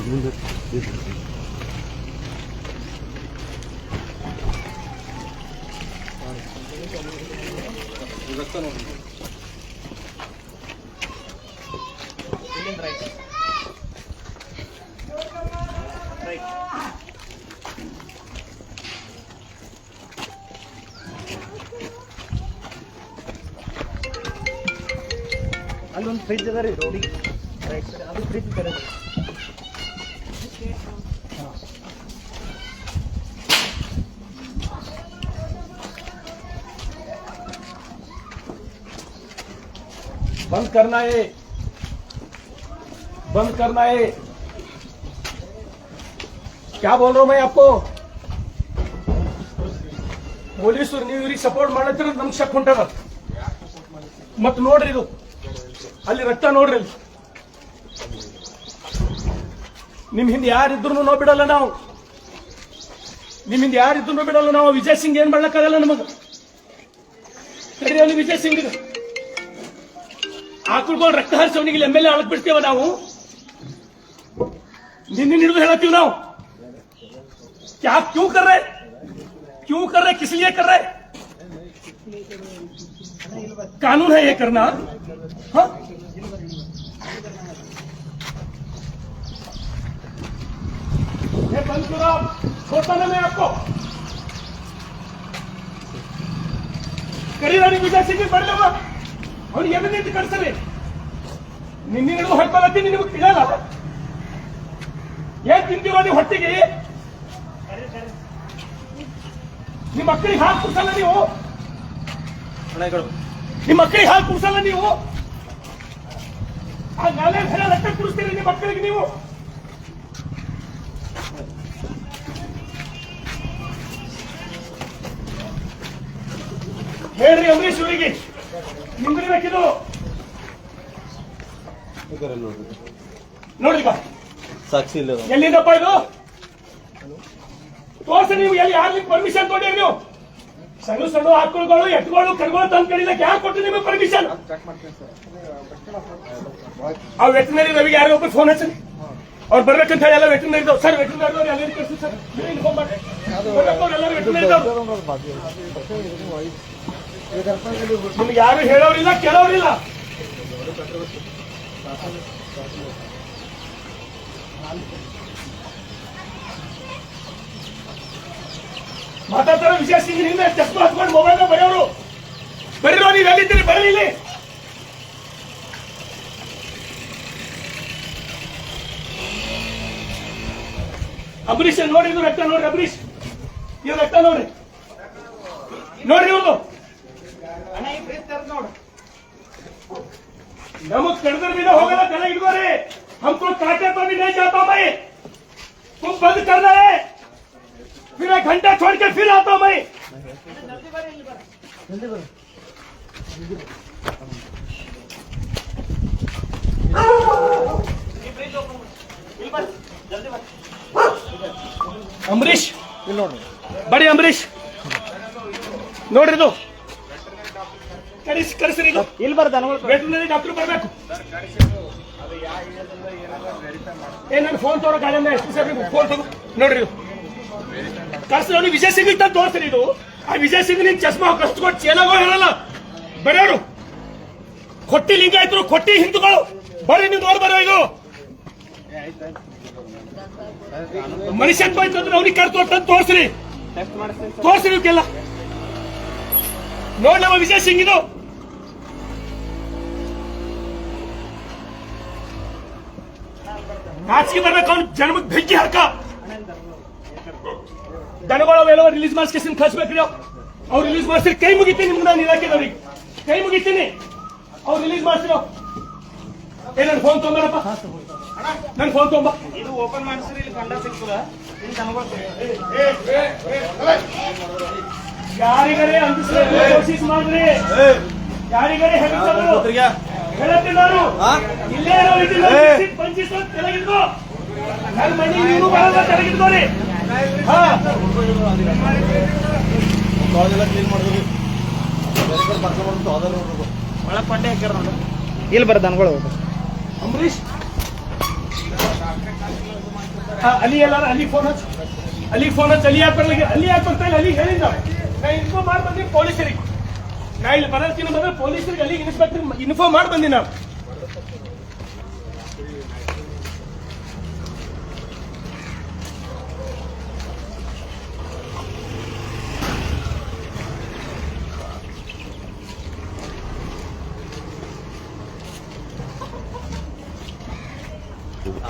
ಅಲ್ಲೊಂದು ಫ್ರಿಜ್ ಅದ ರೀ ರೋಡಿಗೆ ರೈಟ್ ಸೈಡ್, ಅದು ಫ್ರಿಜ್ ಕರೆ बंद करना है, बंद करना है। क्या बोल रहा हूं मैं आपको? ಪೊಲೀಸರು ನೀವು ಇವ್ರಿಗೆ ಸಪೋರ್ಟ್ ಮಾಡತ್ತೀರ ನಮ್ಗೆ ಶಕ್ ಹೊಂಟದ. ಮತ್ ನೋಡ್ರಿ ಇದು ಅಲ್ಲಿ ರಕ್ತ ನೋಡ್ರಿ, ಅಲ್ಲಿ ನಿಮ್ ಹಿಂದೆ ಯಾರಿದ್ರು ನಾವು ಬಿಡಲ್ಲ, ನಾವು ನಿಮ್ ಹಿಂದೆ ಯಾರಿದ್ರು ಬಿಡಲ್ಲ ನಾವು. ವಿಜಯ್ ಸಿಂಗ್ ಏನ್ ಮಾಡ್ಲಕ್ಕಾಗಲ್ಲ ನಮಗ. ಅಲ್ಲಿ ವಿಜಯ್ ಸಿಂಗ್ ಆಕಳ್ಗಳು ರಕ್ತ ಹರಿಸೋನಿಗೆ MLA ಆಳಕ್ ಬಿಡ್ತೇವ ನಾವು. ನಿನ್ನೆ ಹಿಡಿದು ಹೇಳತ್ತೀವಿ ನಾವು. क्या क्यों कर रहे, क्यों कर रहे, किस लिए कर रहे? कानून है ये करना. हाँ, ये बंद करो, छोड़ता ना मैं आपको. करीरानी विजय सिंह बड़ लगा ಅವ್ರು ಎಲ್ಲಿಂದ ಕಳ್ಸಲಿ. ನಿನ್ನೆ ಹಿಡಿದು ಹೊಡ್ಕೊಳತ್ತೀನಿ, ನಿಮಗೆ ತಿಳಿಯಲ್ಲ. ಏನ್ ತಿಂತೀರೋ ನೀವು ಹೊಟ್ಟಿಗೆ? ನಿಮ್ಮ ಮಕ್ಕಳಿಗೆ ಹಾಲು ಕುಡ್ಸಲ್ಲ ನೀವು, ನಿಮ್ಮ ಮಕ್ಕಳಿಗೆ ಹಾಲು ಕುಡ್ಸಲ್ಲ ನೀವು. ಆ ನಾಳೆ ರಕ್ತ ಕುಡಿಸ್ತೀರಿ ನಿಮ್ಮ ಮಕ್ಕಳಿಗೆ ನೀವು. ಹೇಳ್ರಿ ಅಂಬರೀಶ್ ಅವರಿಗೆ, ನಿಂದಿರ್ಬೇಕಿದು. ನೋಡ್ರಿ ಸಾಕ್ಷಿ ಇಲ್ಲ, ಎಲ್ಲಿಂದಪ್ಪ ಇದು ತೋರ್ಸಿ. ನೀವು ಎಲ್ಲಿ ಯಾರು ಪರ್ಮಿಷನ್ ತೊಗೊಂಡಿರಿ? ನೀವು ಸಣ್ಣ ಸಣ್ಣ ಆಕಳುಗಳು, ಎತ್ತುಗಳು, ಕರುಗಳು ತಂದು ಕಡಿಲಕ್ಕೆ ಯಾರು ಕೊಟ್ಟು ನಿಮಗೆ ಪರ್ಮಿಷನ್? ಆ ವೆಟನರಿ ರವಿಗೆ ಯಾರೋ ಒಬ್ಬರು ಫೋನ್ ಹಚ್ಚಿ ಅವ್ರು ಬರ್ಬೇಕಂತ ಹೇಳಿ ಎಲ್ಲ ವೆಟನರಿ ಸರ್, ವೆಟನರಿ ಎಲ್ಲರೂ ಕಳಿಸಿ ಸರ್, ಇನ್ಫಾರ್ಮ್ ಮಾಡಿ. ಎಲ್ಲರೂ ವೆಟನರಿ ನಿಮ್ಗೆ ಯಾರು ಹೇಳೋರಿಲ್ಲ, ಕೇಳೋರಿಲ್ಲ. ಮಾತಾಡ್ತಾರೋ ವಿಜಯ್ ಸಿಂಗ್ ನಿಂದ ಚಸ್ಮಾ ಹಚ್ಕೊಂಡು ಮೊಬೈಲ್ ಬರೆಯೋರು. ಬರೀರೋ, ನೀವು ಎಲ್ಲಿದ್ದೀರಿ? ಬರಲಿಲ್ಲ. ಅಂಬರೀಶ್ ನೋಡ್ರಿ, ಇದು ರಕ್ತ ನೋಡ್ರಿ. ಅಂಬರೀಶ್ ಇದು ರಕ್ತ ನೋಡ್ರಿ, ನೋಡ್ರಿ ಇವ್ರದು. नमक कड़कर भी ना होगा ना, गला इधर हमको काटे तो भी नहीं जाता मैं. तुम बंद करना है, फिर 1 घंटा छोड़ के फिर आता हूं मैं. अमरीश बड़े अमरीश ನೋಡ್ರಿ, ಕರೆಸ್ರಿ. ಇಲ್ಲಿ ಬರ್ದ ವೆಟರ್ನರಿ ಡಾಕ್ಟರ್ ಬರ್ಬೇಕು. ನನ್ನ ಫೋನ್ ತೋರೋ ಗಾಡಿಯಿಂದ ಎಷ್ಟು ಸರ್ ಫೋನ್ ತಗೋ ನೋಡ್ರಿ. ಕರ್ಸ್ರಿ, ಅವ್ನು ವಿಜಯ್ ಸಿಂಗ್ ಅಂತ ತೋರಿಸ್ರಿ. ಇದು ಆ ವಿಜಯ್ ಸಿಂಗ್ ನಿನ್ ಚಸ್ಮಾ ಕಸ್ಕೊಟ್ಟು ಚೇಲಾಗೋ ಹೇಳಲ್ಲ ಬರೆಯೋರು. ಕೊಟ್ಟಿ ಲಿಂಗಾಯತರು, ಕೊಟ್ಟಿ ಹಿಂದೂಗಳು ಬರ್ರಿ, ನೀವು ನೋಡಿ ಬರೋ. ಇದು ಮನುಷ್ಯತ್ವ ಇತ್ತಂದ್ರೆ ಅವ್ನಿಗೆ ಕರ್ತು ತೋರಿಸ್ರಿ, ತೋರಿಸ್ರಿ ಇವಕ್ಕೆಲ್ಲ. ನೋಡ್ಲವ ವಿಜಯ್ ಸಿಂಗ್ ಇದು. ನಾಚಿಕೆ ಬರ್ಬೇಕು ಅವ್ನು ಜನ್ಮಕ್ಕೆ ಬೆಂಕಿ ಹಾಕ. ದನಗಳವೆಲ್ಲ ರಿಲೀಸ್ ಮಾಡಿಸ್ಕೇಸಿನ ಕಳ್ಸ್ಬೇಕ್ರಿ. ಅವ್ರು ರಿಲೀಸ್ ಮಾಡಿಸ್ರಿ, ಕೈ ಮುಗಿತೀನಿ ನಿಮ್ಗೆ. ನಾನು ಇಲಾಖೆದವ್ರಿಗೆ ಕೈ ಮುಗಿತೀನಿ, ಅವ್ರು ರಿಲೀಸ್ ಮಾಡಿಸಿರೋ. ನನ್ನ ಫೋನ್ ತೊಗೊಂಬರಪ್ಪ, ನನ್ನ ಫೋನ್ ತೊಗೊಂಬ. ಇದು ಓಪನ್ ಮಾಡಿಸ್ರಿ, ಇಲ್ಲಿ ಕಂಡ ಸಿಗ್ತದ. ಯಾರಿಗಾರೆ ಅಂದಿಸ್ರೆ ಕೋಶಿಸ್ ಮಾಡ್ರಿ, ಯಾರಿಗಾರೆ ಹೇಳತ್ತೀನಿ ನಾನು. ಇಲ್ಲೇ ಪಂಚಿಸ್ ತೆಲಗಿದ್ಕೋ, ನನ್ನ ಮನೆ ನೀವು ಬರೋದ ತೆಲಗಿದ್ಕೋರಿ. ಕ್ಲೀನ್ ಮಾಡಿದ್ರಿ, ಒಳ ಪಂಡೆ ಹಾಕ್ಯಾರ ನೋಡಿ. ಇಲ್ಲಿ ಬರ್ದ ದನಗಳು. ಅಂಬರೀಶ್ ಅಲ್ಲಿ ಎಲ್ಲಾರ ಅಲ್ಲಿ ಫೋನ್ ಹಚ್ಚಿ ಅಲ್ಲಿ ಯಾಕೆ ಬರ್ಲಿಕ್ಕೆ ಅಲ್ಲಿ ಯಾಕೆ ಬರ್ತಾ ಇಲ್ಲ ಅಲ್ಲಿಗೆ ಹೇಳಿಲ್ಲ ನಾ ಇನ್ಫಾರ್ಮ್ ಮಾಡಿ ಬಂದೀನಿ ಪೊಲೀಸರಿಗೆ ನಾ ಇಲ್ಲಿ ಬರೋದಕ್ಕಿಂತ ಬಂದ್ರೆ ಪೊಲೀಸರಿಗೆ ಅಲ್ಲಿ ಇನ್ಸ್ಪೆಕ್ಟರ್ ಇನ್ಫಾರ್ಮ್ ಮಾಡಿ ಬಂದೀನಿ ನಾವು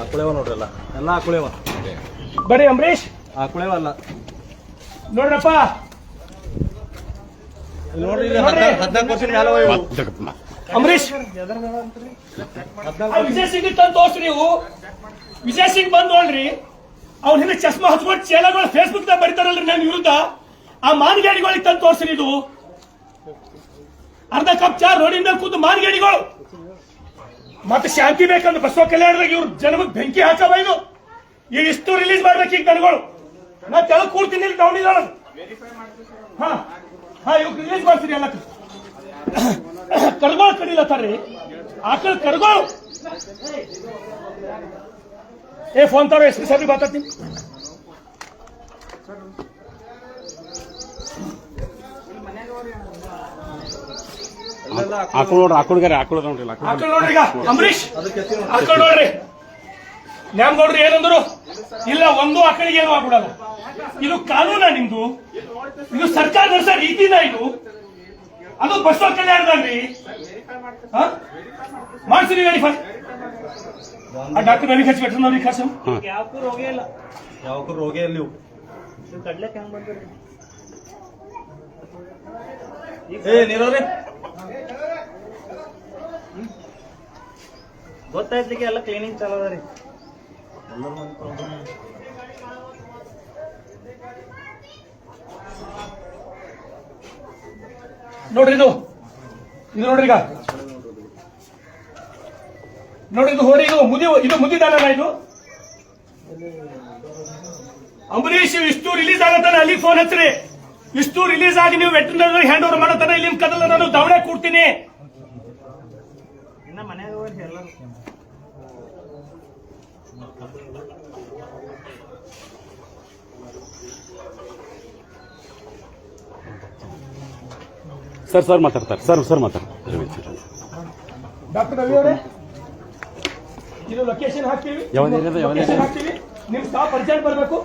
ಆಕುಳೇವ ನೋಡ್ರಲ್ಲ ಎಲ್ಲ ಆಕುಳೇವ ಬರೀ ಅಂಬರೀಶ್ ಆಕುಳೇವ ಅಲ್ಲ ನೋಡ್ರಪ್ಪ ನೋಡ್ರಿ 14 ವರ್ಷ ಮ್ಯಾಲ ಅಂಬರೀಶ್ ವಿಜಯ್ ಸಿಂಗ್ ತಂದು ತೋರ್ಸ್ರಿ ನೀವು ವಿಜಯ್ ಸಿಂಗ್ ಬಂದ್ ನೋಡ್ರಿ ಅವ್ನ ಹಿಂದೆ ಚಸ್ಮಾ ಹಚ್ಕೊಂಡು ಚೇಲಗಳು ಫೇಸ್ಬುಕ್ ದಾಗ ಬರೀತಾರಲ್ರಿ ನನ್ನ ವಿರುದ್ಧ ಆ ಮಾನಗಾಡಿಗಳಿಗೆ ತಂದು ತೋರ್ಸ್ರಿ ಇದು ಅರ್ಧ ಕಪ್ ಚಾ ರೋಡಿನ ಮೇಲೆ ಕೂತು ಮಾನಗಾಡಿಗಳು ಮತ್ತೆ ಶಾಂತಿ ಬೇಕಂದ್ರೆ ಬಸವ ಕಲ್ಯಾಣದಾಗ ಇವ್ರು ಜನಮಗೆ ಬೆಂಕಿ ಹಾಕವ ಇದು ಈಗ ಇಷ್ಟು ರಿಲೀಸ್ ಮಾಡ್ಬೇಕು ಈಗ ನನಗಳು ನಾ ತೆಳಗ್ ಕೂಡ್ತೀನಿ ಇಲ್ಲಿ ತಗೊಂಡಿದ್ದಾಳ ಹಾ ಇವ್ ರಿಲೀಸ್ ಮಾಡ್ತೀರಿ ಎಲ್ಲ ಕರ್ಗೋಳು ಕಡಿಲತ್ತಾರ್ರಿ ಆಕಳ ಕರ್ಗೋಳು ಏ ಫೋನ್ ತಾರೋ ಎಸ್ ಪಿ ಸಾಹೇಬ್ರಿಗೆ ಮಾತಾಡ್ತೀನಿ ಆಕಳು ನೋಡ್ರಿ ಈಗ ಅಂಬರೀಶ್ ಆಕಳು ನೋಡ್ರಿ ನ್ಯಾಮ್ ನೋಡ್ರಿ ಏನಂದ್ರು ಇಲ್ಲ ಒಂದು ಆಕಳಿಗೆ ಏನು ಆಗ್ಬಿಡಲ್ಲ ಇದು ಕಾನೂನ ನಿಮ್ದು ಇದು ಸರ್ಕಾರ ನಡೆಸೋ ರೀತಿನ ಇದು ಅದು ಬಸವ ಕಲ್ಯಾಣದಲ್ಲಿ ಮಾಡ್ಸಿ ವೆರಿಫೈ ಆ ಡಾಕ್ಟರ್ ನನಗೆ ಹಚ್ಚಿಬಿಟ್ರೆ ನೋಡಿ ಕರ್ಸಮ್ ಯಾವಕ್ಕೂ ರೋಗೇ ಇಲ್ಲ ಇವು ಕಡ್ಲೆಕ್ ಹೆಂಗ್ ಬಂದ್ರಿ ಏ ನೀರವ್ರಿ ಗೊತ್ತಾಯ್ತಿಗೆ ಎಲ್ಲ ಕ್ಲೀನಿಂಗ್ ಚಾಲೋ ಅದ ರೀ ನೋಡ್ರಿ ಇದು ನೋಡ್ರಿ ಈಗ ನೋಡ್ರಿ ಇದು ಹೋರಿ ಇದು ಮುದಿದಾನ ಇದು ಅಂಬರೀಶ್ ಇಷ್ಟು ರಿಲೀಸ್ ಆಗತ್ತಾನ ಅಲ್ಲಿ ಫೋನ್ ಹಚ್ಚ್ರಿ ಇಷ್ಟು ರಿಲೀಸ್ ಆಗಿ ನೀವು ವೆಟರ್ನರಿ ಹ್ಯಾಂಡ್ ಓವರ್ ಮಾಡತ್ತಾನ ಇಲ್ಲಿನ ಕದಲ್ಲ ನಾನು ದವಡೆ ಕೊಡ್ತೀನಿ ಇನ್ನ ಮನ್ಯಾಗ ಹೋಗಿ ಎಲ್ಲರೂ ಸರ್ ಮಾತಾಡ್ತಾರೆ ಸರ್ ಮಾತಾಡ್ತಾರೆ ಡಾಕ್ಟರ್ ರವಿ ಅವರೇ ಇದು ಲೊಕೇಶನ್ ಹಾಕ್ತೀವಿ ನಿಮ್ ಸ್ಟಾಫ್ ಅರ್ಜೆಂಟ್ ಬರಬೇಕು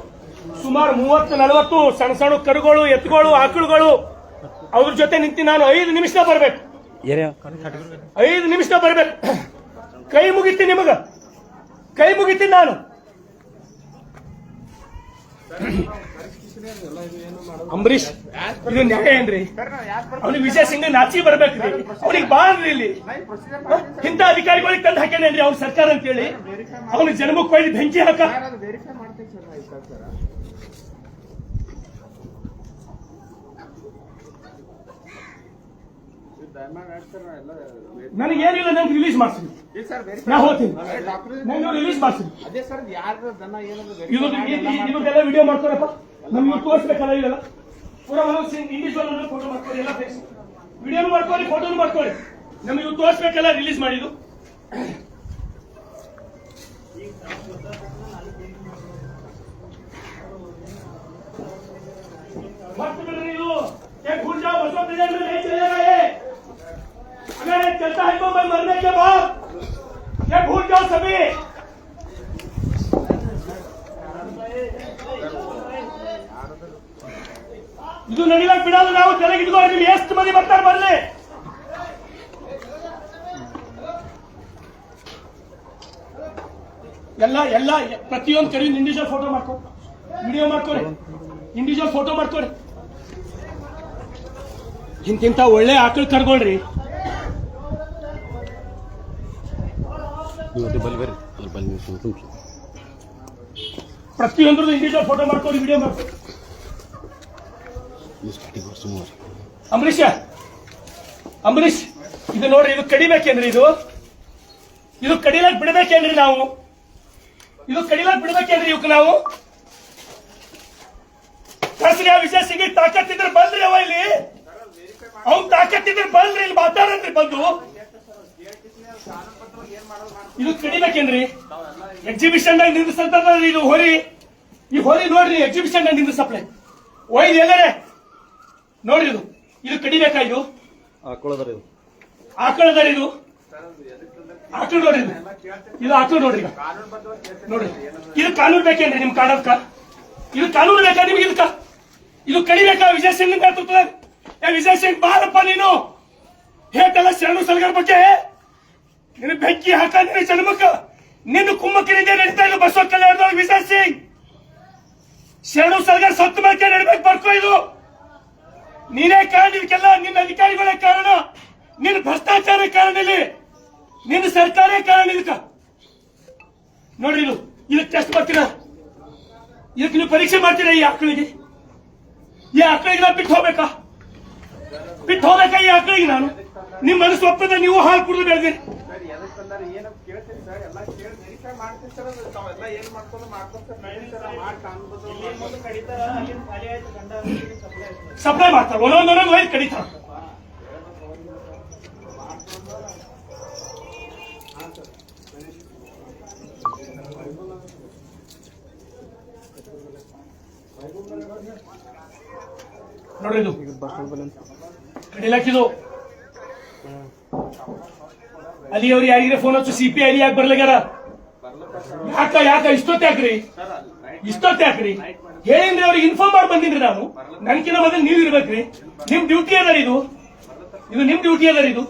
ಸುಮಾರು 30-40 ಸಣ್ಣ ಕರುಗಳು ಎತ್ತುಗಳು ಆಕಳುಗಳು ಅವ್ರ ಜೊತೆ ನಿಂತು ನಾನು 5 ನಿಮಿಷ ಬರ್ಬೇಕು 5 ನಿಮಿಷ ಬರ್ಬೇಕು ಕೈ ಮುಗಿತೀನಿ ನಿಮಗ ಕೈ ಮುಗಿತೀನಿ ನಾನು ಅಂಬರೀಶ್ ಇದು ನ್ಯಾಯ ಏನ್ರಿ ಅವ್ನಿಗೆ ವಿಜಯ್ ಸಿಂಗ್ ನಾಚಿ ಬರ್ಬೇಕ್ರಿ ಅವ್ನಿಗೆ ಬಾಳ್ರಿ ಇಲ್ಲಿ ಇಂಥ ಅಧಿಕಾರಿಗಳಿಗೆ ತಂದು ಹಾಕ್ಯಾನೇನ್ರಿ ಅವ್ರ ಸರ್ಕಾರ ಅಂತೇಳಿ ಅವ್ನಿಗೆ ಜನ್ಮಕ್ಕೆ ಕೊಯ್ದು ಬೆಂಕಿ ಹಾಕ ನನಗೇನಿಲ್ಲ ನಂಗೆ ರಿಲೀಸ್ ಮಾಡ್ಸಿ ನಾ ಹೋಗ್ತೀನಿ ನಂಗೆ ರಿಲೀಸ್ ಮಾಡ್ಸಿ ಇದೆಲ್ಲ ವಿಡಿಯೋ ಮಾಡ್ಕೊರಪ್ಪ ನಮ್ಗೆ ತೋರಿಸ್ಬೇಕಲ್ಲ ಇದೆಲ್ಲ ಪೂರಾ ಮನೋಜ್ ಸಿಂಗ್ ಇಂಡಿವಿಜುವಲ್ ಫೋಟೋ ಮಾಡ್ಕೊಳ್ಳಿ ಎಲ್ಲ ವಿಡಿಯೋನು ಮಾಡ್ಕೊಳ್ಳಿ ಫೋಟೋನು ಮಾಡ್ಕೊಳ್ಳಿ ನಮ್ಗೆ ಇವು ತೋರಿಸ್ಬೇಕಲ್ಲ ರಿಲೀಸ್ ಮಾಡಿದ್ದು मत बिगड़ लो ये भूल जाओ बसों प्रेजेंट में नहीं चलेगा ये अगर ये चलता है तो मैं मरने के बाद ये भूल जाओ सभी ಇದು ನಡಿಲಕ್ ಬಿಡೋದು ನಾವು ಕೆಳಗೆ ಇಟ್ಕೊಂಡು ನಿಮ್ಗೆ ಎಷ್ಟು ಮಂದಿ ಬರ್ತಾರೆ ಬರ್ಲಿ ಎಲ್ಲ ಪ್ರತಿಯೊಂದು ಕಡೆ ಇಂಡಿವಿಜುವಲ್ ಫೋಟೋ ಮಾಡ್ಕೊ ವಿಡಿಯೋ ಮಾಡ್ಕೊಳ್ಳಿ ಇಂಡಿವಿಜುವಲ್ ಫೋಟೋ ಮಾಡ್ಕೊಳ್ಳಿ ಇಂತಿಂತ ಒಳ್ಳೆ ಆಕಳು ಕರ್ಗೊಳ್ರಿ ಪ್ರತಿಯೊಂದ್ರದ್ದು ಇಂಡಿವಿಜುವಲ್ ಫೋಟೋ ಮಾಡ್ಕೊಳ್ಳಿ ವಿಡಿಯೋ ಮಾಡ್ಕೊಳ್ಳಿ ಅಂಬರೀಶ್ ಇದು ನೋಡ್ರಿ ಇದು ಕಡಿಬೇಕೇನ್ರಿ ಇದು ಕಡಿಲಾಕ್ ಬಿಡಬೇಕೇನ್ರಿ ನಾವು ಇದು ಕಡಿಲಾಕ್ ಬಿಡಬೇಕೇನ್ರಿ ಇವಕ್ಕೆ ನಾವು ಕಳ್ಸ್ರಿ ಆ ವಿಜಯ್ ಸಿಂಗ್ ತಾಕತ್ತಿದ್ರೆ ಬಂದ್ರಿ ಅವ ಇಲ್ಲಿ ಅವ್ನ್ ತಾಕತ್ತಿದ್ರೆ ಬಂದ್ರಿ ಇಲ್ಲಿ ಮಾತಾಡನ್ರಿ ಬಂದು ಇದು ಕಡಿಬೇಕೇನ್ರಿ? ಎಕ್ಸಿಬಿಷನ್ ನಿಂದಿಸ್ತಂತ ಇದು ಹೋರಿ, ಈ ಹೋರಿ ನೋಡ್ರಿ ಎಕ್ಸಿಬಿಷನ್ ನಿಂದಿಸಪ್ಲೆ ಒಯ್ದು ಎಲ್ಲರೇ ನೋಡ್ರಿ. ಇದು ಕಡಿಬೇಕಾ? ಇದು ಹಾಕೊಳ್ಳೋದ್ರ ಇದು ಆಕಳದರ, ಇದು ಆಕಳು ನೋಡ್ರಿ, ಇದು ಆಕಳು ನೋಡ್ರಿ. ಈಗ ನೋಡ್ರಿ, ಇದು ಕಾನೂನು ಬೇಕೇನ್ರಿ ನಿಮ್ ಕಾಣದ್ಕ? ಇದು ಕಾನೂನು ಬೇಕಾ ನಿಮ್ಗೆ? ಇದಕ್ಕ ಇದು ಕಡಿಬೇಕಾ? ವಿಜಯ್ ಸಿಂಗ್ ನೇತೃತ್ವದಾಗ ವಿಜಯ್ ಸಿಂಗ್ ಬಾರಪ್ಪ, ನೀನು ಹೇಟಲ್ಲ ಶರಣು ಸಲಗರ ಬಗ್ಗೆ ನಿನ್ನ ಬೆಂಕಿ ಹಾಕ, ನಿನ್ನ ಜನ್ಮಕ್ಕ ನಿನ್ನ ಕುಮ್ಮಕ್ಕನಿಂದ ನಡೀತಾ ಇಲ್ಲ ಬಸವ ಕಲ್ಯಾಣದೊಳಗೆ. ವಿಜಯ್ ಸಿಂಗ್ ಶರಣು ಸಲಗರ್ ಸತ್ತು ಮೇಲೆ ನಡಬೇಕು, ಬರ್ಕೋ. ಇದು ನೀನೇ ಕಾರಣ, ಇದಕ್ಕೆಲ್ಲ ನಿನ್ನ ಅಧಿಕಾರಿಗಳೇ ಕಾರಣ, ನಿನ್ನ ಭ್ರಷ್ಟಾಚಾರ ಕಾರಣ, ಇಲ್ಲಿ ನಿನ್ನ ಸರ್ಕಾರ ಕಾರಣ. ಇದಕ್ಕ ನೋಡ್ರಿ, ಇದಕ್ಕೆ ಟೆಸ್ಟ್ ಮಾಡ್ತೀರಾ? ಇದಕ್ಕೆ ನೀವು ಪರೀಕ್ಷೆ ಮಾಡ್ತೀರಾ? ಈ ಆಕಳಿಗೆ ನಾ ಬಿಟ್ಟು ಹೋಗ್ಬೇಕಾ? ಈ ಆಕಳಿಗೆ ನಾನು ನಿಮ್ಮ ಮನಸ್ಸು ಒಪ್ಪದ ನೀವು ಹಾಲು ಕುಡಿದು ಬೆಳೆದಿರಿ. ಸಪ್ಲೈ ಮಾಡ್ತಾರೆ, ಒಂದೊಂದೊಂದೊಂದು ಒಯ್ದು ಕಡಿತಾರ. ನೋಡ್ರಿ, ಇದು ಕಡಿಲಾಕಿದು ಅಲ್ಲಿ ಅವ್ರು ಯಾರಿಗಾರ ಫೋನ್ ಹಚ್ಚು, ಸಿಪಿ ಅಲ್ಲಿ ಯಾಕೆ ಬರ್ಲಾಗ್ಯಾರ? ಯಾಕ ಇಷ್ಟೊತ್ತಾಕ್ರಿ ಹೇಳಿನ್ರಿ, ಅವ್ರಿಗೆ ಇನ್ಫಾರ್ಮ್ ಮಾಡಿ ಬಂದಿನ್ರಿ ನಾನು. ನನ್ಕಿನ್ನ ಮೊದಲು ನೀವು ಇರ್ಬೇಕ್ರಿ. ನಿಮ್ ಡ್ಯೂಟಿ ಅದ ಇದು ನಿಮ್ ಡ್ಯೂಟಿ ಅದ. ಇದು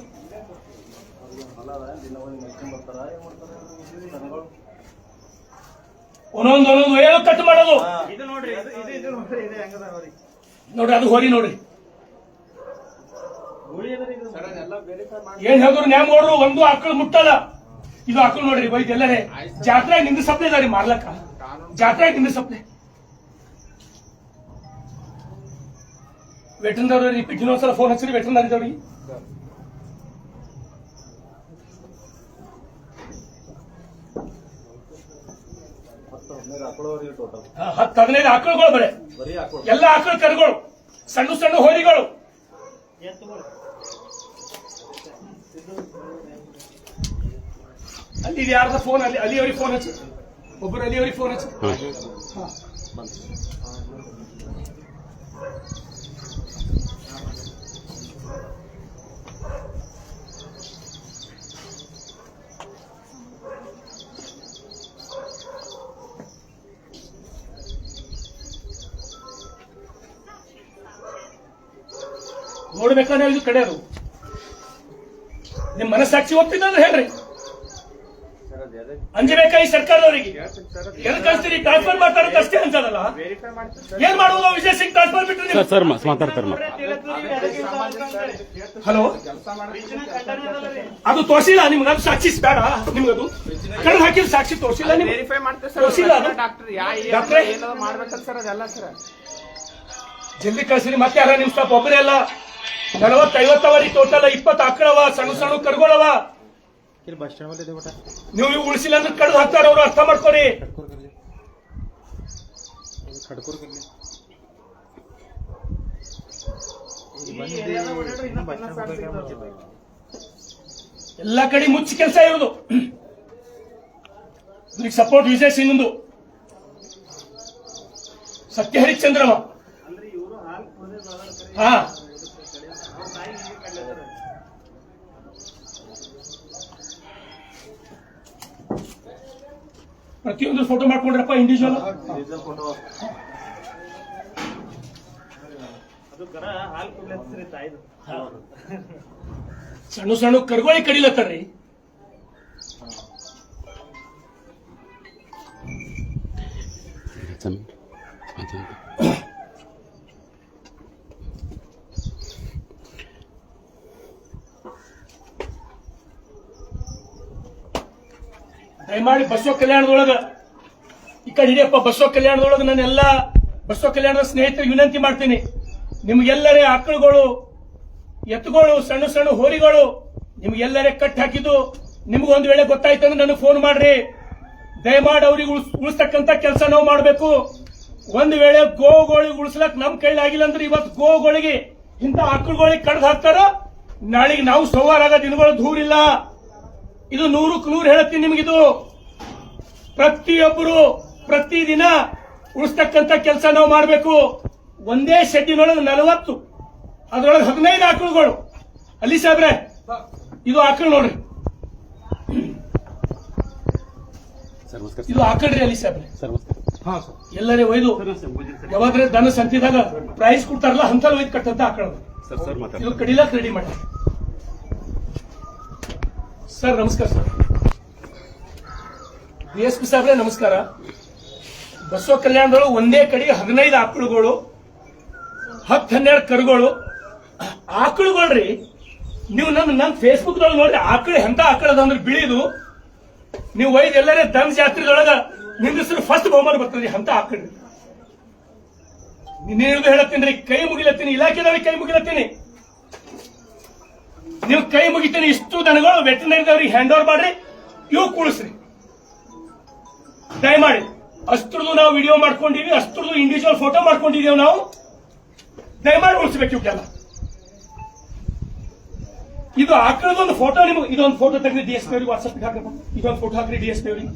ಒಂದೊಂದು ಏನೋ ಕಟ್ ಮಾಡೋದು. ನೋಡ್ರಿ, ಅದು ಹೋರಿ ನೋಡ್ರಿ. ಏನ್ ಹೇಳಿದ್ರು ನ್ಯಾಮ್ ನೋಡ್ರು, ಒಂದು ಆಕಳು ಮುಟ್ಟಲ್ಲ. ಇದು ಆಕಳು ನೋಡ್ರಿ, ಬೈದ್ ಎಲ್ಲರೇ ಜಾತ್ರೆ ನಿಂದ ಸಪ್ಲೆ ಇದಾರಿ ಮಾರ್ಲಕ್ಕ. ಜಾತ್ರೆ ನಿಂದ ಸಪ್ಲೆ ವೆಟರ್ನರಿ ರಿಪೀಟ್ ಇನ್ನೊಂದ್ಸಲ ಫೋನ್ ಹಚ್ಚಿರಿ ವೆಟರ್ನರಿದವ್ರಿಗೆ. ಟೋಟಲ್ 10-15 ಆಕಳುಗಳು ಬರೇ, ಎಲ್ಲ ಆಕಳು ಕರುಗಳು, ಸಣ್ಣ ಸಣ್ಣ ಹೋರಿಗಳು. ಅಲ್ಲಿ ಯಾರ್ದ ಫೋನ್? ಅಲ್ಲಿ ಅವ್ರಿಗೆ ಫೋನ್ ಹಚ್ಚಿ, ಒಬ್ಬರು ಅಲ್ಲಿ ಅವ್ರಿಗೆ ಫೋನ್ ಹಚ್ಚಿ. ನೋಡ್ಬೇಕಾದ್ರೆ ಇದು ಕಡೆಯದು. ನಿಮ್ ಮನಸ್ಸಾಕ್ಷಿ ಒಪ್ಪಿದ್ರೆ ಹೇಳ್ರಿ, ಅಂಜಬೇಕಾ ಈ ಸರ್ಕಾರದವರಿಗೆ? ಎಲ್ಲಿ ಕಳಿಸ್ತೀರಿ? ಟ್ರಾನ್ಸ್ಫರ್ ಮಾಡ್ತಾರೋದು ಅಷ್ಟೇ ಅನ್ಸಲ್ಲ. ಏನ್ ಮಾಡುವುದು? ವಿಜಯ್ ಸಿಂಗ್ ಟ್ರಾನ್ಸ್ಫರ್ ಬಿಟ್ಟರೆ ಸರ್ ಮಾತಾಡ್ತಾರೆ. ಹಲೋ, ಅದು ತೋರಿಸಿಲ್ಲ ನಿಮ್ಗೆ? ಅದು ಸಾಕ್ಷಿ ಬೇಡ ನಿಮ್ಗದು? ಕಳೆದು ಹಾಕಿದ ಸಾಕ್ಷಿ ತೋರಿಸಿಲ್ಲ ನಿಮ್ಗೆ? ತೋರಿಸಿಲ್ಲ ಅದು ಡಾಕ್ಟ್ರೆ. ಜಲ್ದಿ ಕಳಿಸ್ರಿ. ಮತ್ತೆ ಯಾರ ನಿಮ್ ಸ್ಟಾಪ್? ಒಬ್ಬರೇ ಅಲ್ಲ, 40-50 ಅವರಿ ಟೋಟಲ್. 20 ಆಕಳವ, ಸಣ್ಣ ಸಣ್ಣ ಕರುಗಳವ. ನೀವು ಉಳಿಸಿಲ್ಲ ಅಂದ್ರೆ ಕಡ್ದು ಹಾಕ್ತಾರ ಅವ್ರು, ಅರ್ಥ ಮಾಡ್ಕೊರಿ. ಎಲ್ಲ ಕಡೆ ಮುಚ್ಚಿ ಕೆಲಸ ಇರೋದು. ಸಪೋರ್ಟ್ ವಿಜಯ್ ಸಿಂಗ್, ಸತ್ಯ ಹರಿಶ್ಚಂದ್ರವ. ಹಾ, ಪ್ರತಿಯೊಂದು ಫೋಟೋ ಮಾಡ್ಕೊಂಡ್ರಪ್ಪ, ಇಂಡಿವಿಜುವಲ್. ಸಣ್ಣ ಸಣ್ಣ ಕರುಗಳಿಗೆ ಕಡಿಲತ್ತಾರ್ರಿ. ದಯಮಾಡಿ ಬಸವ ಕಲ್ಯಾಣದೊಳಗ ಈ ಕಡೆ ಹಿಡಿಯಪ್ಪ. ಬಸವ ಕಲ್ಯಾಣದೊಳಗ ನಾನೆಲ್ಲ ಬಸವ ಕಲ್ಯಾಣದ ಸ್ನೇಹಿತರಿಗೆ ವಿನಂತಿ ಮಾಡ್ತೀನಿ, ನಿಮ್ಗೆಲ್ಲರೇ ಆಕಳುಗಳು, ಎತ್ತುಗಳು, ಸಣ್ಣ ಸಣ್ಣ ಹೋರಿಗಳು ನಿಮ್ಗೆಲ್ಲರೇ ಕಟ್ ಹಾಕಿದ್ದು ನಿಮ್ಗೊಂದು ವೇಳೆ ಗೊತ್ತಾಯ್ತು ಅಂದ್ರೆ ನನಗೆ ಫೋನ್ ಮಾಡ್ರಿ. ದಯಮಾಡಿ ಅವ್ರಿಗೆ ಉಳಿಸ್ತಕ್ಕಂತ ಕೆಲಸ ನಾವು ಮಾಡಬೇಕು. ಒಂದು ವೇಳೆ ಗೋಗಳಿಗೆ ಉಳಿಸ್ಲಕ್ ನಮ್ ಕೈಲಿ ಆಗಿಲ್ಲ ಅಂದ್ರೆ ಇವತ್ತು ಗೋಗಳಿಗೆ ಇಂಥ ಆಕಳುಗಳಿಗೆ ಕಡ್ದು ಹಾಕ್ತಾರ, ನಾಳೆಗೆ ನಾವು ಸೋವಾರಾಗ ದಿನಗಳು ದೂರಿಲ್ಲ. ಇದು 100ಕ್ಕೆ 100 ಹೇಳುತ್ತೀನಿ ನಿಮಗಿದು. ಪ್ರತಿಯೊಬ್ಬರು ಪ್ರತಿದಿನ ಉಳಿಸ್ತಕ್ಕಂಥ ಕೆಲಸ ನಾವು ಮಾಡಬೇಕು. ಒಂದೇ ಶೆಡ್ಡಿನೊಳಗೆ 40, ಅದರೊಳಗೆ 15 ಆಕಳುಗಳು. ಅಲ್ಲಿ ಸಾಬ್ರೆ ಇದು ಆಕಳು ನೋಡ್ರಿ, ಸರ್ ನಮಸ್ಕಾರ ಇದು ಆಕಳ್ರಿ ಅಲ್ಲಿ ಸಾಬ್ರೆ. ಸರ್ ನಮಸ್ಕಾರ. ಎಲ್ಲರೇ ಒಯ್ದು ಯಾವಾದ್ರೆ ದನ ಸಂತಿದಾಗ ಪ್ರೈಸ್ ಕೊಡ್ತಾರಲ್ಲ ಅಂತಲ್ಲಿ ಒಯ್ದು ಕಟ್ಟಂತ ಆಕಳ. ಸರ್ ಸರ್ ಮಾತಾಡ್ತಾರೆ. ಇದು ಕಡಿಲಾಕ್ ರೆಡಿ ಮಾಡಿ. ಸರ್ ನಮಸ್ಕಾರ ಸರ್. DSP ಸಾಬ್ರೆ ನಮಸ್ಕಾರ. ಬಸವ ಕಲ್ಯಾಣದೊಳಗೆ ಒಂದೇ ಕಡೆಗೆ 15 ಆಕಳುಗಳು, 10-12 ಕರುಗಳು. ಆಕಳುಗಳ್ರಿ ನೀವು ನನ್ನ ಫೇಸ್ಬುಕ್ ದೊಳಗೆ ನೋಡ್ರಿ, ಆಕಳು ಎಂತ ಆಕಳದ ಅಂದ್ರೆ ಬಿಳಿದು. ನೀವು ಒಯ್ದು ಎಲ್ಲರೇ ದನ ಜಾತ್ರೆದೊಳಗ ನಿಂದಿಸಿದ್ರು ಫಸ್ಟ್ ಬಹುಮಾನ ಬರ್ತದೆ ಅಂತ ಆಕಳ್ರಿ. ನಿನ್ನೇನು ಹೇಳತ್ತೀನಿ, ಕೈ ಮುಗಿಲತ್ತೀನಿ, ಇಲಾಖೆದವ್ರಿಗೆ ಕೈ ಮುಗಿಲತ್ತೀನಿ, ನೀವು ಕೈ ಮುಗಿತೀನಿ. ಇಷ್ಟು ದನಗಳು ವೆಟರ್ನರಿದವ್ರಿಗೆ ಹ್ಯಾಂಡ್ ಓವರ್ ಮಾಡ್ರಿ, ಇವು ಕೂಡಿಸ್ರಿ ದಯಮಾಡಿ. ಅಷ್ಟ್ರದ್ದು ನಾವು ವಿಡಿಯೋ ಮಾಡ್ಕೊಂಡಿವಿ, ಅಷ್ಟ್ರದ್ದು ಇಂಡಿವಿಜುವಲ್ ಫೋಟೋ ಮಾಡ್ಕೊಂಡಿದ್ದೇವೆ ನಾವು. ದಯಮಾಡಿ ಉಳಿಸ್ಬೇಕು ಇವಕ್ಕೆಲ್ಲ. ಇದು ಆಕಳದೊಂದು ಫೋಟೋ ನಿಮಗೆ, ಇದೊಂದು ಫೋಟೋ ತೆಗೆದು DSP ಅವ್ರಿಗೆ ವಾಟ್ಸ್ಆಪ್ ಹಾಕಬೇಕು. ಇದೊಂದು ಫೋಟೋ ಹಾಕ್ರಿ DSP ಅವ್ರಿಗೆ.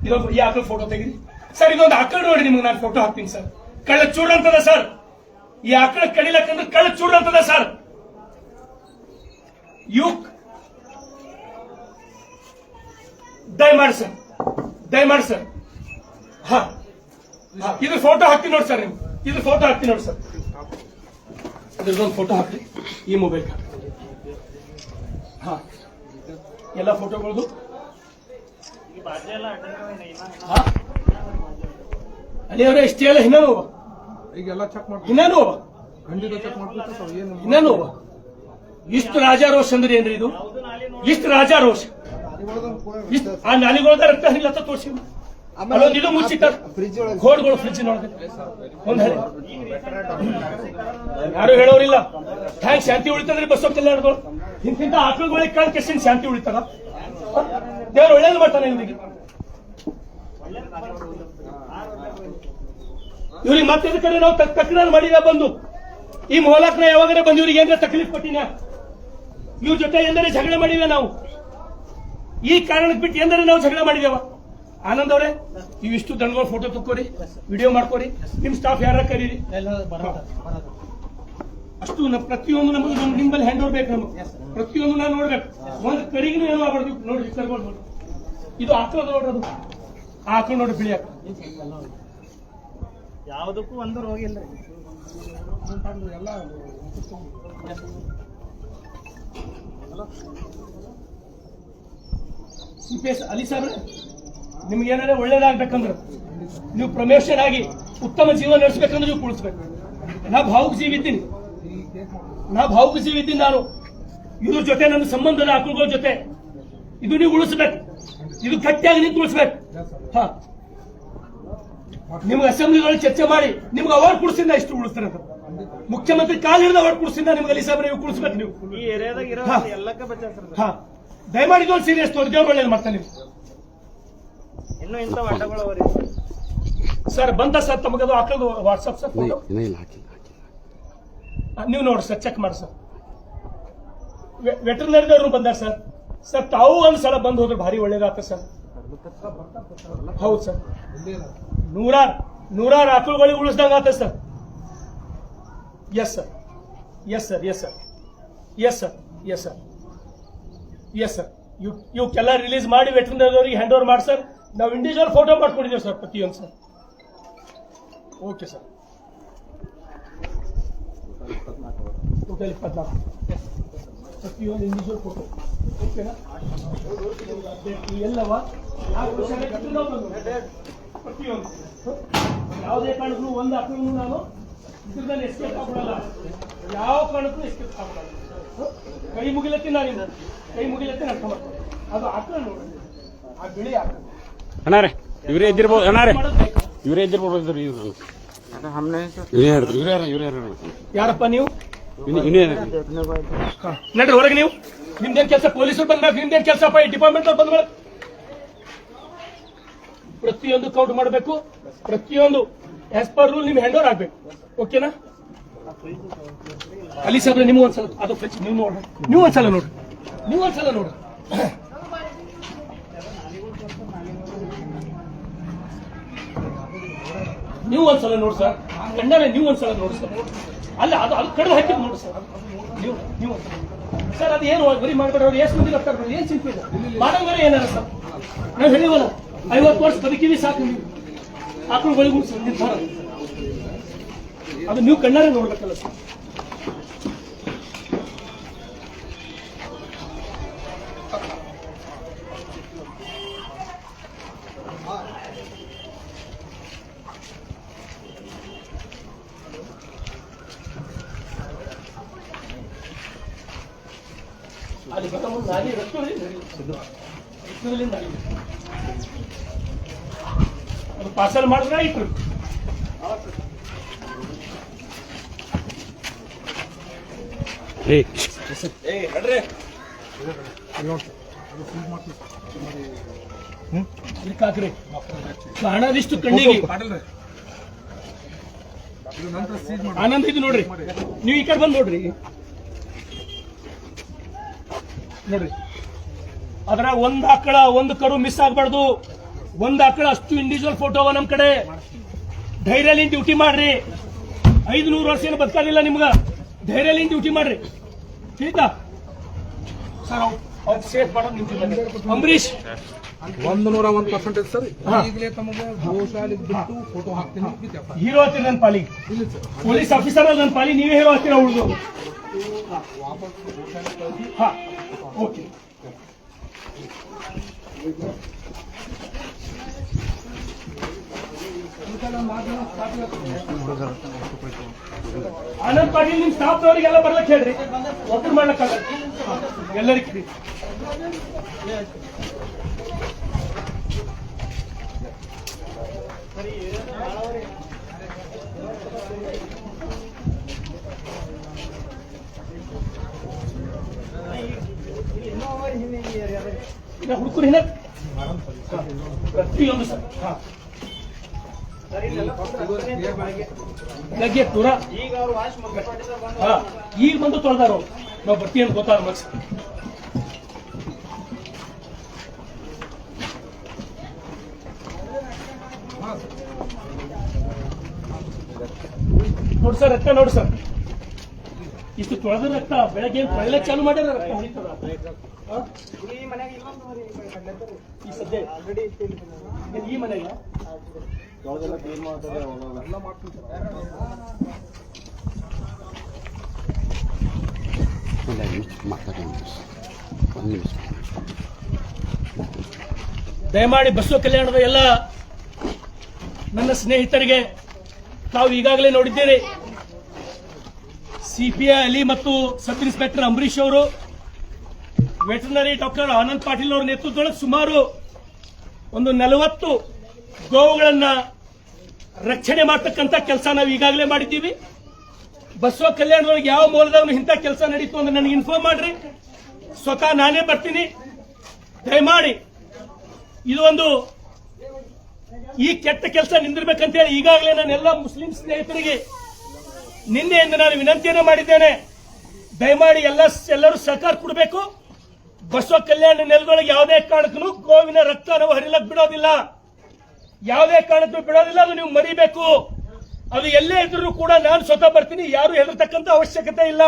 ಇದೊಂದು ಈ ಆಕಳ ಫೋಟೋ ತೆಗಿರಿ ಸರ್. ಇದೊಂದು ಆಕಳ ನೋಡಿ ನಿಮ್ಗೆ ನಾನು ಫೋಟೋ ಹಾಕ್ತೀನಿ ಸರ್. ಕಳ್ಳ ಚೂಡ್ ಅಂತದ ಸರ್. ಈ ಆಕಳ ಕಡಿಲಕ್ಕಂದ್ರೆ ಕಳ್ಳ ಚೂಡ್ ಅಂತದ ಸರ್. ದಯಮಾಡಿ ಸರ್, ದಯಮಾಡಿ ಸರ್. ಹಾ, ಇದ್ರ ಫೋಟೋ ಹಾಕ್ತೀನಿ ನೋಡಿ ಸರ್. ನೀವು ಇದ್ರ ಫೋಟೋ ಹಾಕ್ತೀನಿ ನೋಡಿ ಸರ್. ಇದ್ರದ್ದೊಂದು ಫೋಟೋ ಹಾಕ್ರಿ ಈ ಮೊಬೈಲ್. ಹಾ, ಎಲ್ಲ ಫೋಟೋಗಳದು. ಅಲ್ಲಿಯವರೇ ಇಷ್ಟೇ ಅಲ್ಲ, ಇನ್ನೂ ಈಗೆಲ್ಲ ಚೆಕ್ ಮಾಡ್ತೀವಿ, ಇನ್ನೇನು ಖಂಡಿತ ಚೆಕ್ ಮಾಡ್ತೀವಿ. ಏನು ಇನ್ನೇನು ಇಷ್ಟು ರಾಜಾರೋಷ ಅಂದ್ರೆ ಏನ್ರಿ ಇದು? ಇಷ್ಟು ರಾಜಾರೋಷ, ಇಷ್ಟು ಆ ನಾಲಿಗಳದ ರಕ್ತ ಹರಿಲತ್ತ ತೋರಿಸಿ. ಅಲ್ಲೊಂದು ಇದು ಮುಚ್ಚಿಟ್ಟ ಗೋಡ್ಗಳು ಫ್ರಿಜ್ಜಿನೊಳಗೆ ಒಂದು ಹಳೆ. ಯಾರು ಹೇಳೋರಿಲ್ಲ. ಹ್ಯಾಂಗ್ ಶಾಂತಿ ಉಳಿತದ್ರಿ ಬಸವ ಕಲ್ಯಾಣಗಳು? ಇಂತಿಂತ ಆಕಳುಗಳಿಗೆ ಕಳ್ ಕೆಸಿನ ಶಾಂತಿ ಉಳಿತಾರ? ದೇವ್ರು ಒಳ್ಳೇದು ಮಾಡ್ತಾನೆ ಇವರಿಗೆ. ಇವ್ರಿಗೆ ಮತ್ತೆ ಕಡೆ ನಾವು ತಕರಾರು ಮಾಡಿದ ಬಂದು ಈ ಮೊಹಲಾಕ್ನ ಯಾವಾಗಲೇ ಬಂದು ಇವ್ರಿಗೆ ಏನಾರ ತಕ್ಲೀಫ್ ಕೊಟ್ಟಿನ? ಇವ್ರ ಜೊತೆ ಎಂದರೆ ಜಗಳ ಮಾಡಿವೆ ನಾವು. ಈ ಕಾರಣಕ್ಕೆ ಬಿಟ್ಟು ಎಂದರೆ ನಾವು ಜಗಳ ಮಾಡಿದೇವ? ಆನಂದ್ ಅವರೇ, ಇವಿಷ್ಟು ದನಗಳ ಫೋಟೋ ತಕ್ಕೋರಿ, ವಿಡಿಯೋ ಮಾಡ್ಕೋರಿ, ನಿಮ್ ಸ್ಟಾಫ್ ಯಾರ ಕರೀರಿ. ಅಷ್ಟು ಪ್ರತಿಯೊಂದು ನಮಗೆ ನಿಮ್ಮಲ್ಲಿ ಹ್ಯಾಂಡ್ ಓವರ್ ಬೇಕು. ನಮಗೆ ಪ್ರತಿಯೊಂದು ನಾನು ನೋಡ್ಬೇಕು. ಒಂದು ಕರಿಗೂ ಏನೋ ಆಗ್ಬಾರ್ದು ನೋಡ್ರಿ. ಕರ್ಕೊಂಡು ನೋಡಿ, ಇದು ಆಕಳದ ನೋಡ್ರಿ. ಅದು ಆಕಳು ನೋಡ್ರಿ, ಬಿಳಿ ಆಕಳು. ಯಾವುದಕ್ಕೂ ಒಂದು ರೋಗ ಇಲ್ಲ. ಎಲ್ಲ CPS ಅಲಿ ಸಾಬ್ರೆ, ನಿಮ್ಗೆ ಏನಾದ್ರೆ ಒಳ್ಳೇದಾಗ್ಬೇಕಂದ್ರೆ, ನೀವು ಪ್ರಮೋಷನ್ ಆಗಿ ಉತ್ತಮ ಜೀವನ ನಡೆಸಬೇಕಂದ್ರೆ ನೀವು ಕುಳಿಸ್ಬೇಕು. ನಾ ಭಾವುಕ ಜೀವಿ ಇದ್ದೀನಿ, ನಾನು. ಇದ್ರ ಜೊತೆ ನನ್ನ ಸಂಬಂಧದ ಆಕಳುಗಳ ಜೊತೆ ಇದು ನೀವು ಉಳಿಸ್ಬೇಕು. ಇದು ಗಟ್ಟಿಯಾಗಿ ನಿಂತು ಉಳಿಸ್ಬೇಕು. ಹಾ, ನಿಮ್ಗೆ ಅಸೆಂಬ್ಲಿಗಳಲ್ಲಿ ಚರ್ಚೆ ಮಾಡಿ ನಿಮ್ಗೆ ಅವಾರ್ಡ್ ಕೊಡಿಸಿಂದ ಇಷ್ಟು ಉಳಿಸ್ತಾರೆ ಅಂತ. ಮುಖ್ಯಮಂತ್ರಿ ಕಾಲ್ ಹಿಡಿದ ಅವಾರ್ಡ್ ಕೊಡಿಸಿಂದ ನಿಮ್ಗೆ ಅಲಿ ಸಾಬ್ರೆ ನೀವು ಕುಳಿಸ್ಬೇಕು. ನೀವು ಈ ಏರಿಯಾದಾಗ ಇರೋ ಹಾ. ಎಲ್ಲಕ್ಕ ಬಚಾಸ್ತಾರೆ. ಹಾ, ದಯಮಾಡಿ ಇದೊಂದು ಸೀರಿಯಸ್ ತೋರಿ, ದೇವ್ರು ಒಳ್ಳೇದು ಮಾಡ್ತಾನೆ. ಇನ್ನು ಇಂಥ ಅಡ್ಡಗಳು ಅವರಿ ಸರ್ ಬಂದ ಸರ್ ತಮಗದು ಹಾಕೋದು ವಾಟ್ಸಪ್ ಸರ್ ಫೋಟೋ ಇಲ್ಲ ಹಾಕಿಲ್ಲ. ನೀವು ನೋಡಿ ಸರ್, ಚೆಕ್ ಮಾಡಿ ಸರ್. ವೆಟರ್ನರಿದವರು ಬಂದಾರ ಸರ್. ಸರ್ ತಾವು ಒಂದು ಸಲ ಬಂದು ಹೋದ್ರೆ ಭಾರಿ ಒಳ್ಳೇದಾಗ್ತದೆ ಸರ್. ಹೌದು ಸರ್, ನೂರಾರು ಆಕಳುಗಳಿಗೆ ಉಳಿಸ್ದಂಗ ಆಗ್ತದೆ sir. Yes sir, yes sir, yes sir, yes sir, yes sir, yes sir. ಇವಕ್ಕೆಲ್ಲ ರಿಲೀಸ್ ಮಾಡಿ ವೆಟರ್ನರಿದವರಿಗೆ ಹ್ಯಾಂಡ್ ಓವರ್ ಮಾಡಿ ಸರ್. ನಾವು ಇಂಡಿವಿಜುವಲ್ ಫೋಟೋ ಮಾಡ್ಕೊಂಡಿದ್ದೇವೆ ಸರ್ ಪ್ರತಿಯೊಂದು ಸರ್. Okay sir. ಟೋಟಲ್ 24 ಪ್ರತಿಯೊಂದು ಇಂಡಿವಿಜುವಲ್ ಫೋಟೋ. ಓಕೆನಾ? ಎಲ್ಲವ ಪ್ರತಿಯೊಂದು ಯಾವುದೇ ಕಾರಣಕ್ಕೂ ಒಂದು ಆಕಳನ್ನು ನಾನು ಇದ್ರಲ್ಲಿ ಎಸ್ಕೇಪ್ ಆಗ್ಬಿಡಲ್ಲ. ಯಾವ ಕಾರಣಕ್ಕೂ ಎಸ್ಕೇಪ್ ಆಗ್ಬಿಡಲ್ಲ. ಕೈ ಮುಗಿಲತ್ತಿ ನಾನು ಕೈ ಮುಗಿಲತ್ತಿ ಅರ್ಥ ಮಾಡ್ತೀನಿ. ಅದು ಆಕಳ ನೋಡಿ, ಆ ಬಿಳಿ ಆಕಳ ಅಣ್ಣಾರೆ ಇವರೇ ಇದ್ದಿರ್ಬೋದು. ಅಣ್ಣಾರೆ ಇವರೇ ಇದ್ದಿರ್ಬೋದು. ಯಾರಪ್ಪ ನೀವು? ಇವನೇ ನಡ್ರಿ ಹೊರಗೆ. ನೀವು ನಿಮ್ದೇನ್ ಕೆಲಸ? ಪೊಲೀಸರು ಬಂದಾಗ ನಿಮ್ದೇನ್ ಕೆಲಸಪ್ಪ? ಈ ಡಿಪಾರ್ಟ್ಮೆಂಟ್ ಅವ್ರು ಬಂದ್ಮೇಲೆ ಪ್ರತಿಯೊಂದು ಕೌಂಟ್ ಮಾಡಬೇಕು. ಪ್ರತಿಯೊಂದು ಆಸ್ ಪರ್ ರೂಲ್ ನಿಮ್ ಹ್ಯಾಂಡ್ ಓವರ್ ಆಗ್ಬೇಕು. ಓಕೆನಾ? ಅಲ್ಲಿ ಸಾಬ್ರೆ ನಿಮ್ಗೆ ಒಂದ್ಸಲ ಅದು ಫ್ರಿಜ್ ನೀವು ನೋಡ್ರಿ. ನೀವು ಒಂದ್ಸಲ ನೋಡ್ರಿ. ನೀವು ಒಂದ್ಸಲ ನೋಡಿ ಸರ್, ಕಣ್ಣಾರೆ ನೀವು ಒಂದ್ಸಲ ನೋಡಿ ಸರ್. ಅಲ್ಲ ಅದು ಕಡ್ದು ಹಾಕಿದ್ ನೋಡಿ ಸರ್. ನೀವು ಸರ್ ಅದು ಏನು ಬರೀ ಮಾಡ್ಬೇಡ್ರಿ, ಎಷ್ಟು ಮಂದಿ ಬರ್ತಾರೆ ಬರಲಿ, ಏನ್ ಸಿಂಪಲ್ ಮಾಡಂಗಾರೆ ಏನಾರ ಸರ್. ನಾವು ಹೇಳಿವಲ್ಲ 50 ವರ್ಷ ಬದುಕಿವಿ ಸಾಕು, ನೀವು ಆಕಳುಗಳಿಗೂ ನಿರ್ಧಾರ ಅದು ನೀವು ಕಣ್ಣಾರೆ ನೋಡ್ಬೇಕಲ್ಲ ಸರ್. ಅಲ್ಲಿ ಬತ್ತ ಮುಂದೆ ನಾಲಿ ರಕ್ತದಿಂದ ಅದು ಪಾರ್ಸಲ್ ಮಾಡಿದ್ರೆ ಇಟ್ರು. ಹಾಕ್ರಿ ಕಾಣದಿಷ್ಟು ಕಣ್ಣಿಗೆ ಆನಂದ ಇದು ನೋಡ್ರಿ. ನೀವು ಈ ಕಡೆ ಬಂದು ನೋಡ್ರಿ ಅದ್ರ ಒಂದ್ ಆಕಳ ಒಂದು ಕರು ಮಿಸ್ ಆಗ್ಬಾರ್ದು. ಒಂದ್ ಆಕಳ ಅಷ್ಟು ಇಂಡಿವಿಜುವಲ್ ಫೋಟೋವ ನಮ್ ಕಡೆ. ಧೈರ್ಯಲಿಂದ ಡ್ಯೂಟಿ ಮಾಡ್ರಿ. 500 ವರ್ಷ ಏನು ಬದುಕಾಗಿಲ್ಲ ನಿಮ್ಗ. ಧೈರ್ಯಲಿಂದ ಡ್ಯೂಟಿ ಮಾಡ್ರಿ. ठीका ಸರ್ ಅವ್ರು ಸೇಫ್ ಮಾಡೋದು ನಿಂತಿದ್ದಾರೆ. ಅಂಬರೀಶ್ 101% ಸರ್. ಈಗಲೇ ತಮಗೆ ಗೋಶಾಲೆ ಬಿಟ್ಟು ಫೋಟೋ ಹಾಕ್ತೀನಿ. ಹೀರೋ ಹತ್ತಿರ ನನ್ನ ಪಾಲಿ, ಪೊಲೀಸ್ ಆಫೀಸರ್ ನನ್ನ ಪಾಲಿ, ನೀವೇ ಹೀರೋ ಹತ್ತಿರ ಉಳಿದು. ಹಾ ಓಕೆ. ಆನಂದ್ ಪಾಟೀಲ್ ನಿಮ್ ಸ್ಟಾಫ್ನವರಿಗೆಲ್ಲ ಬರ್ಲಕ್ಕೆ ಹೇಳ್ರಿ, ಒಬ್ಬರು ಮಾಡ್ಲಕ್ಕಾಗಲ್ಲ ಎಲ್ಲರಿಗೂ. ಹುಡುಕರು ಹಿನ್ನ ಪ್ರತಿಯೊಂದು ಸರ್. ಹಾ ಬೆಳಗ್ಗೆ ಪೂರ ಈಗ ಬಂದು ತೊಳೆದಾರು. ನಾವು ಬರ್ತೀವಿ ಅಂತ ಗೊತ್ತಾರ ಮನ್ಸ. ನೋಡಿ ಸರ್ ರಕ್ತ ನೋಡಿ ಸರ್, ಇಷ್ಟು ತೊಳೆದ ರಕ್ತ ಬೆಳಗ್ಗೆ ತೊಳೆಯಕ್ಕೆ ಚಾಲು ಮಾಡ್ಯಾರ. ರಕ್ತ ಹೊಡಿತದ ಈ ಸದ್ಯ ಈ ಮನೆಗೆ ದಯಮಾಡಿ ಬಸವ ಕಲ್ಯಾಣದ ಎಲ್ಲ ನನ್ನ ಸ್ನೇಹಿತರಿಗೆ ತಾವು ಈಗಾಗಲೇ ನೋಡಿದ್ದೀರಿ. ಸಿಪಿಐ ಅಲಿ ಮತ್ತು ಸಬ್ ಇನ್ಸ್ಪೆಕ್ಟರ್ ಅಂಬರೀಶ್ ಅವರು, ವೆಟರ್ನರಿ ಡಾಕ್ಟರ್ ಆನಂದ್ ಪಾಟೀಲ್ ಅವರ ನೇತೃತ್ವದೊಳಗೆ ಸುಮಾರು ಒಂದು 40 ಗೋವುಗಳನ್ನ ರಕ್ಷಣೆ ಮಾಡತಕ್ಕಂತ ಕೆಲಸ ನಾವು ಈಗಾಗಲೇ ಮಾಡಿದ್ದೀವಿ. ಬಸವ ಕಲ್ಯಾಣದೊಳಗೆ ಯಾವ ಮೂಲದವನು ಇಂಥ ಕೆಲಸ ನಡೀತು ಅಂದ್ರೆ ನನಗೆ ಇನ್ಫಾರ್ಮ್ ಮಾಡ್ರಿ, ಸ್ವತಃ ನಾನೇ ಬರ್ತೀನಿ. ದಯಮಾಡಿ ಇದು ಒಂದು ಈ ಕೆಟ್ಟ ಕೆಲಸ ನಿಂದಿರ್ಬೇಕಂತ ಹೇಳಿ ಈಗಾಗಲೇ ನಾನು ಎಲ್ಲ ಮುಸ್ಲಿಂ ಸ್ನೇಹಿತರಿಗೆ ನಿನ್ನೆಯಿಂದ ನಾನು ವಿನಂತಿಯನ್ನು ಮಾಡಿದ್ದೇನೆ. ದಯಮಾಡಿ ಎಲ್ಲರೂ ಸಹಕಾರ ಕೊಡಬೇಕು. ಬಸವ ಕಲ್ಯಾಣ ನೆಲದೊಳಗೆ ಯಾವುದೇ ಕಾರಣಕ್ಕೂ ಗೋವಿನ ರಕ್ತ ನಾವು ಹರಿಲಕ್ಕೆ ಬಿಡೋದಿಲ್ಲ, ಯಾವುದೇ ಕಾರಣಕ್ಕೂ ಬಿಡೋದಿಲ್ಲ. ಅದು ನೀವು ಮರಿಬೇಕು. ಅದು ಎಲ್ಲೇ ಇದ್ರೂ ಕೂಡ ನಾನು ಸ್ವತಃ ಬರ್ತೀನಿ. ಯಾರು ಹೆದರ್ತಕ್ಕಂಥ ಅವಶ್ಯಕತೆ ಇಲ್ಲ.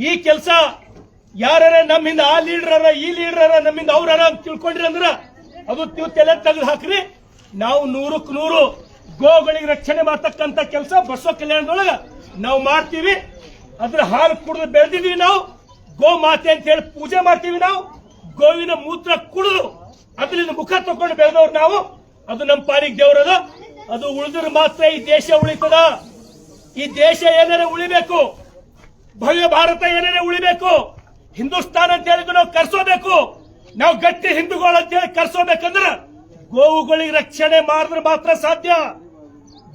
ಈ ಕೆಲಸ ಯಾರ ನಮ್ಮಿಂದ ಆ ಲೀಡರ್ ಈ ಲೀಡರ್ ನಮ್ಮಿಂದ ಅವ್ರ ಅಂತ ತಿಳ್ಕೊಂಡ್ರಿ ಅಂದ್ರ ಅದು ನೀವು ತಲೆ ತೆಗೆದು ಹಾಕ್ರಿ. ನಾವು 100ಕ್ಕೆ 100 ಗೋಗಳಿಗೆ ರಕ್ಷಣೆ ಮಾಡತಕ್ಕಂತ ಕೆಲಸ ಬಸವ ಕಲ್ಯಾಣದೊಳಗ ನಾವು ಮಾಡ್ತೀವಿ. ಅದ್ರ ಹಾಲು ಕುಡಿದು ಬೆಳೆದಿದೀವಿ ನಾವು. ಗೋ ಮಾತೆ ಅಂತ ಹೇಳಿ ಪೂಜೆ ಮಾಡ್ತೀವಿ ನಾವು. ಗೋವಿನ ಮೂತ್ರ ಕುಡಿದು ಅದರಿಂದ ಮುಖ ತಕೊಂಡು ಬೆಳೆದವ್ರು ನಾವು. ಅದು ನಮ್ಮ ಪಾಲಿಗೆ ದೇವರದ. ಅದು ಉಳಿದ್ರೆ ಮಾತ್ರ ಈ ದೇಶ ಉಳಿತದ. ಈ ದೇಶ ಏನಾರ ಉಳಿಬೇಕು, ಭವ್ಯ ಭಾರತ ಏನಾರ ಉಳಿಬೇಕು, ಹಿಂದೂಸ್ತಾನ್ ಅಂತ ಹೇಳಿದ್ರು ನಾವು ಕರ್ಸೋಬೇಕು. ನಾವು ಗಟ್ಟಿ ಹಿಂದೂಗಳು ಅಂತ ಹೇಳಿ ಕರ್ಸೋಬೇಕಂದ್ರೆ ಗೋವುಗಳಿಗೆ ರಕ್ಷಣೆ ಮಾಡಿದ್ರೆ ಮಾತ್ರ ಸಾಧ್ಯ.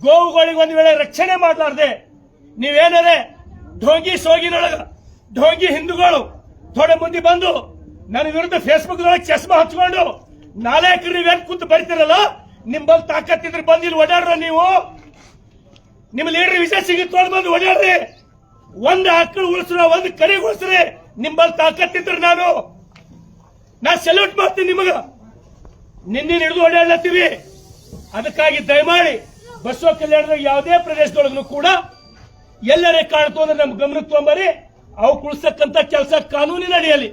ಗೋವುಗಳಿಗೆ ಒಂದ್ ವೇಳೆ ರಕ್ಷಣೆ ಮಾಡಲಾರ್ದೆ ನೀವೇನಾರೆ ಢೋಂಗಿ ಸೋಗಿನೊಳಗ ಢೋಂಗಿ ಹಿಂದೂಗಳು ಥೋಡೆ ಮಂದಿ ಬಂದು ನನ್ನ ವಿರುದ್ಧ ಫೇಸ್ಬುಕ್ ದೊಳಗೆ ಚಸ್ಮಾ ಹಚ್ಕೊಂಡು ನಾಲ್ಕು ನೀವೇನ್ ಕೂತು ಬರೀತಿರಲ್ಲ, ನಿಮ್ಮಲ್ಲಿ ತಾಕತ್ತಿದ್ರೆ ಬಂದು ಇಲ್ಲಿ ಓಡಾಡ್ರ. ನೀವು ನಿಮ್ಮ ಲೀಡರ್ ವಿಷಯ ಸಿಗುತ್ತೋಡ್ ಬಂದು ಓಡಾಡ್ರಿ. ಒಂದು ಆಕಳು ಉಳಿಸ್ರ, ಒಂದು ಕರಿ ಉಳಿಸ್ರಿ. ನಿಮ್ಮಲ್ಲಿ ತಾಕತ್ತಿದ್ರೆ ನಾನು ಸೆಲ್ಯೂಟ್ ಮಾಡ್ತೀನಿ ನಿಮಗ. ನಿನ್ನೆ ಹಿಡಿದು ಓಡಾಡ್ಲತ್ತೀವಿ. ಅದಕ್ಕಾಗಿ ದಯಮಾಡಿ ಬಸವ ಕಲ್ಯಾಣದ ಯಾವುದೇ ಪ್ರದೇಶದೊಳಗೂ ಕೂಡ ಎಲ್ಲರೇ ಕಾಣ್ತು ಅಂದ್ರೆ ನಮ್ ಗಮನಕ್ಕೆ ತೊಗೊಂಬರಿ. ಅವು ಕುಳಿಸ್ತಕ್ಕಂತ ಕೆಲಸ ಕಾನೂನಿನ ಅಡಿಯಲ್ಲಿ.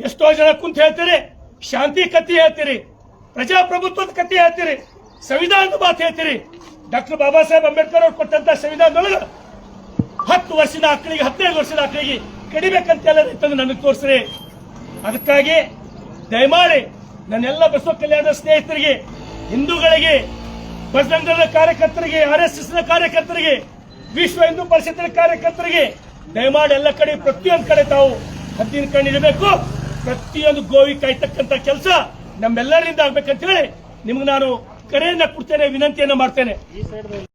ಎಷ್ಟೋ ಜನ ಕುಂತ ಹೇಳ್ತೀರಿ, ಶಾಂತಿ ಕತ್ತಿ ಹೇಳ್ತೀರಿ, ಪ್ರಜಾಪ್ರಭುತ್ವದ ಕತ್ತಿ ಹೇಳ್ತೀರಿ, ಸಂವಿಧಾನದ ಮಾತು ಹೇಳ್ತೀರಿ. ಡಾಕ್ಟರ್ ಬಾಬಾ ಸಾಹೇಬ್ ಅಂಬೇಡ್ಕರ್ ಅವ್ರು ಕೊಟ್ಟಂತ ಸಂವಿಧಾನದೊಳಗೆ 10 ವರ್ಷದ ಆಕಳಿಗೆ 15 ವರ್ಷದ ಆಕಳಿಗೆ ಕಡಿಬೇಕಂತ ಎಲ್ಲ ಇರ್ತದೆ ನನಗೆ ತೋರಿಸ್ರಿ. ಅದಕ್ಕಾಗಿ ದಯಮಾಡಿ ನನ್ನೆಲ್ಲ ಬಸವ ಕಲ್ಯಾಣದ ಸ್ನೇಹಿತರಿಗೆ, ಹಿಂದೂಗಳಿಗೆ, ಬಜರಂಗದ ಕಾರ್ಯಕರ್ತರಿಗೆ, RSS ನ ಕಾರ್ಯಕರ್ತರಿಗೆ, ವಿಶ್ವ ಹಿಂದೂ ಪರಿಷತ್ತಿನ ಕಾರ್ಯಕರ್ತರಿಗೆ ದಯಮಾಡಿ ಎಲ್ಲ ಕಡೆ ಪ್ರತಿಯೊಂದು ಕಡೆ ತಾವು ಹದ್ದಿನ ಕಣ್ಣಿಡಬೇಕು. ಪ್ರತಿಯೊಂದು ಗೋವಿ ಕಾಯ್ತಕ್ಕಂತ ಕೆಲಸ ನಮ್ಮೆಲ್ಲರಿಂದ ಆಗ್ಬೇಕಂತ ಹೇಳಿ ನಿಮ್ಗೆ ನಾನು ಕರೆಯನ್ನ ಕೊಡ್ತೇನೆ, ವಿನಂತಿಯನ್ನ ಮಾಡ್ತೇನೆ.